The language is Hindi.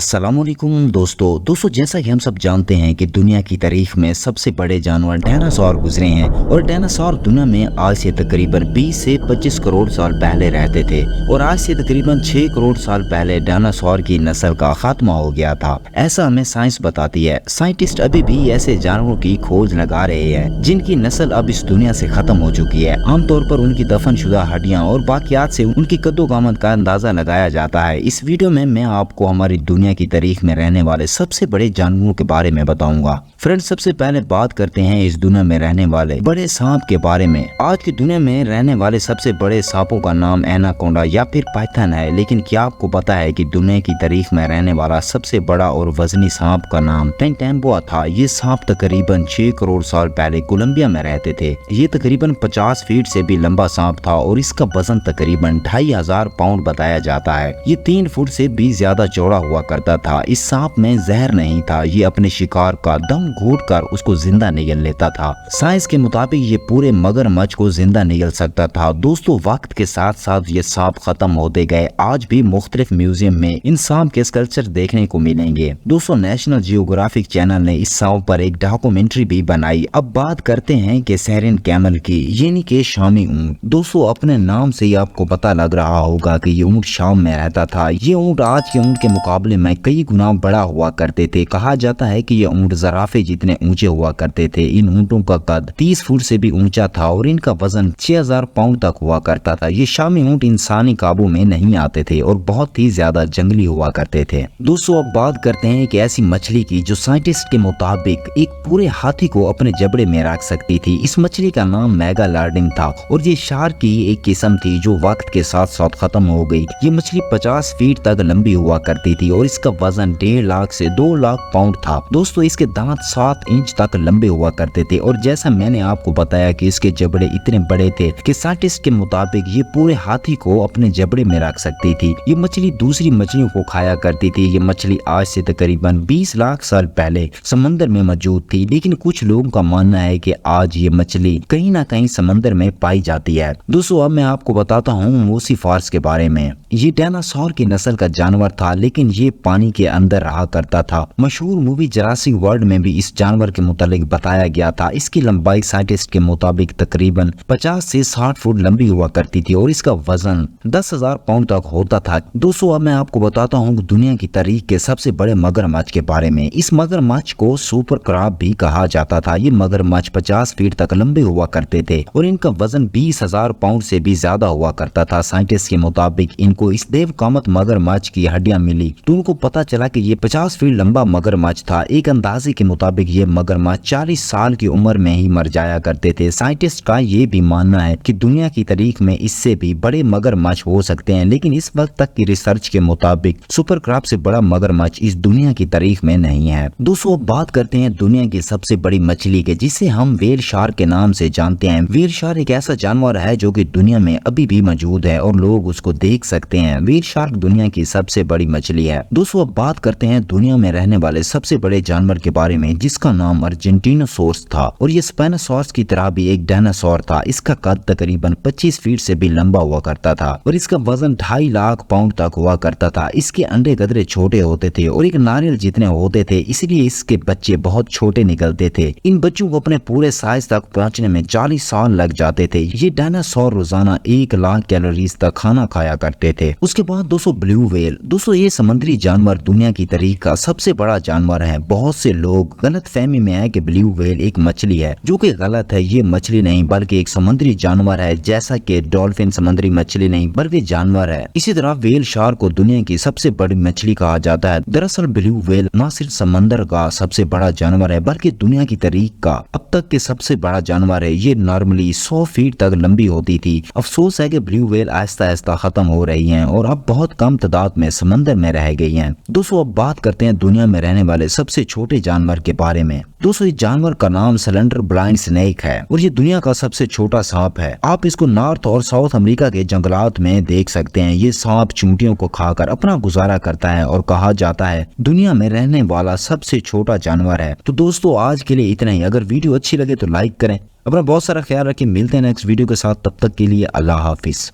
अस्सलामुअलैकुम दोस्तों जैसा कि हम सब जानते हैं कि दुनिया की तारीख में सबसे बड़े जानवर डायनासोर गुजरे हैं और डायनासोर दुनिया में आज से तकरीबन 20 से 25 करोड़ साल पहले रहते थे और आज से तकरीबन 6 करोड़ साल पहले डायनासोर की नस्ल का खात्मा हो गया था। ऐसा हमें साइंस बताती है। साइंटिस्ट अभी भी ऐसे जानवरों की खोज लगा रहे हैं जिनकी नस्ल अब इस दुनिया से खत्म हो चुकी है। आमतौर पर उनकी दफनशुदा हड्डियां और बाकियात से उनकी कद्दोकामत का अंदाजा लगाया जाता है। इस वीडियो में मैं आपको हमारी दुनिया की तारीख में रहने वाले सबसे बड़े जानवरों के बारे में बताऊंगा। फ्रेंड्स, सबसे पहले बात करते हैं इस दुनिया में रहने वाले बड़े सांप के बारे में। आज की दुनिया में रहने वाले सबसे बड़े सांपों का नाम एनाकोंडा या फिर पाइथन है। लेकिन क्या आपको पता है कि दुनिया की तारीख में रहने वाला सबसे बड़ा और वजनी सांप का नाम टेंटेम्बुआ था। ये सांप तकरीबन 6 करोड़ साल पहले कोलंबिया में रहते थे। ये तकरीबन 50 फीट से भी लंबा सांप था और इसका वजन तकरीबन 2500 पाउंड बताया जाता है। ये 3 फुट से भी ज्यादा चौड़ा हुआ करता था। इस सांप में जहर नहीं था। ये अपने शिकार का दम घोंटकर उसको जिंदा निगल लेता था। साइंस के मुताबिक ये पूरे मगरमच्छ को जिंदा निगल सकता था। दोस्तों, वक्त के साथ साथ ये सांप खत्म होते गए। आज भी मुख्तलिफ म्यूजियम में इन सांप के स्कल्पचर देखने को मिलेंगे। दोस्तों, नेशनल जियोग्राफिक चैनल ने इस सांप पर एक डॉक्यूमेंट्री भी बनाई। अब बात करते हैं कि सेरेन कैमल की, यानी कि शामी ऊंट। दोस्तों, अपने नाम से ही आपको पता लग रहा होगा कि ये ऊंट शाम में रहता था। ये ऊंट आज के ऊंट के मुकाबले में कई गुना बड़ा हुआ करते थे। कहा जाता है कि ये ऊंट जराफे जितने ऊंचे हुआ करते थे। इन ऊंटों का कद 30 फुट से भी ऊंचा था और इनका वजन 6000 पाउंड तक हुआ करता था। ये शामी ऊंट इंसानी काबू में नहीं आते थे और बहुत ही ज्यादा जंगली हुआ करते थे। दोस्तों, अब बात करते हैं एक ऐसी मछली की जो साइंटिस्ट के मुताबिक एक पूरे हाथी को अपने जबड़े में रख सकती थी। इस मछली का नाम मेगालार्डिन था और ये शार्क की एक किस्म थी जो वक्त के साथ साथ खत्म हो गई। ये मछली 50 फीट तक लंबी हुआ करती थी और इसका वजन 1.5 लाख से 2 लाख पाउंड था। दोस्तों, इसके दांत 7 इंच तक लंबे हुआ करते थे और जैसा मैंने आपको बताया कि इसके जबड़े इतने बड़े थे कि साइंटिस्ट के मुताबिक ये पूरे हाथी को अपने जबड़े में रख सकती थी। ये मछली दूसरी मछलियों को खाया करती थी। ये मछली आज से तकरीबन 20 लाख साल पहले समंदर में मौजूद थी, लेकिन कुछ लोगों का मानना है कि आज ये मछली कहीं ना कहीं समंदर में पाई जाती है। दोस्तों, अब मैं आपको बताता हूँ ओसीफॉरस के बारे में। ये डायनासोर की नस्ल का जानवर था, लेकिन ये पानी के अंदर रहा करता था। मशहूर मूवी जुरासिक वर्ल्ड में भी इस जानवर के मुतालिक बताया गया था। इसकी लंबाई साइंटिस्ट के मुताबिक तकरीबन 50 से 60 फुट लंबी हुआ करती थी और इसका वजन 10,000 पाउंड तक होता था। दोस्तों, अब मैं आपको बताता हूँ दुनिया की तारीख के सबसे बड़े मगरमच्छ के बारे में। इस मगरमच्छ को सुपर क्रब भी कहा जाता था। ये मगरमच्छ 50 फीट तक लंबे हुआ करते थे और इनका वजन 20,000 पाउंड से भी ज्यादा हुआ करता था। साइंटिस्ट के मुताबिक इनको इस देवकामत मगरमच्छ की हड्डियां मिली तो उनको पता चला कि ये 50 फीट लंबा मगरमच्छ था। एक अंदाजे के मुताबिक ये मगरमच्छ 40 साल की उम्र में ही मर जाया करते थे। साइंटिस्ट का ये भी मानना है कि दुनिया की तारीख में इससे भी बड़े मगरमच्छ हो सकते हैं, लेकिन इस वक्त तक की रिसर्च के मुताबिक सुपर क्रब से बड़ा मगरमच्छ इस दुनिया की तारीख में नहीं है। दोस्तों, बात करते हैं दुनिया की सबसे बड़ी मछली के, जिसे हम व्हेल शार्क के नाम से जानते हैं। व्हेल शार्क एक ऐसा जानवर है जो कि दुनिया में अभी भी मौजूद है और लोग उसको देख सकते हैं। व्हेल शार्क दुनिया की सबसे बड़ी मछली है। दोस्तों, अब बात करते हैं दुनिया में रहने वाले सबसे बड़े जानवर के बारे में, जिसका नाम अर्जेंटीनोसॉरस था और ये स्पेनोसॉरस की तरह भी एक डायनासोर था। इसका कद तकरीबन 25 फीट से भी लंबा हुआ करता था और इसका वजन 2.5 लाख पाउंड तक हुआ करता था। इसके अंडे कतरे छोटे होते थे और एक नारियल जितने होते थे, इसलिए इसके बच्चे बहुत छोटे निकलते थे। इन बच्चों को अपने पूरे साइज तक पहुंचने में 40 साल लग जाते थे। ये डायनासोर रोजाना 1 लाख कैलोरीज तक खाना खाया करते थे। उसके बाद दोस्तों ब्लू व्हेल। दोस्तों, ये समुद्री जानवर दुनिया की तारीख का सबसे बड़ा जानवर है। बहुत से लोग गलत फहमी में है कि ब्लू व्हेल एक मछली है, जो कि गलत है। ये मछली नहीं बल्कि एक समुद्री जानवर है। जैसा कि डॉल्फिन समुद्री मछली नहीं बल्कि जानवर है, इसी तरह व्हेल शार्क को दुनिया की सबसे बड़ी मछली कहा जाता है। दरअसल ब्लू व्हेल न सिर्फ समंदर का सबसे बड़ा जानवर है बल्कि दुनिया की तारीख का अब तक के सबसे बड़ा जानवर है। ये नॉर्मली 100 फीट तक लंबी होती थी। अफसोस है कि ब्लू व्हेल आहिस्ता आहिस्ता खत्म हो रही हैं और अब बहुत कम तादाद में समंदर में रह गई हैं। दोस्तों, अब बात करते हैं दुनिया में रहने वाले सबसे छोटे जानवर के बारे में। दोस्तों, इस जानवर का नाम सिलेंडर ब्लाइंड स्नेक है और ये दुनिया का सबसे छोटा सांप है। आप इसको नॉर्थ और साउथ अमेरिका के जंगलात में देख सकते हैं। ये सांप चूंटियों को खाकर अपना गुजारा करता है और कहा जाता है दुनिया में रहने वाला सबसे छोटा जानवर है। तो दोस्तों, आज के लिए इतना ही। अगर वीडियो अच्छी लगे तो लाइक करें। अपना बहुत सारा ख्याल रखें। मिलते हैं नेक्स्ट वीडियो के साथ। तब तक के लिए अल्लाह हाफिज।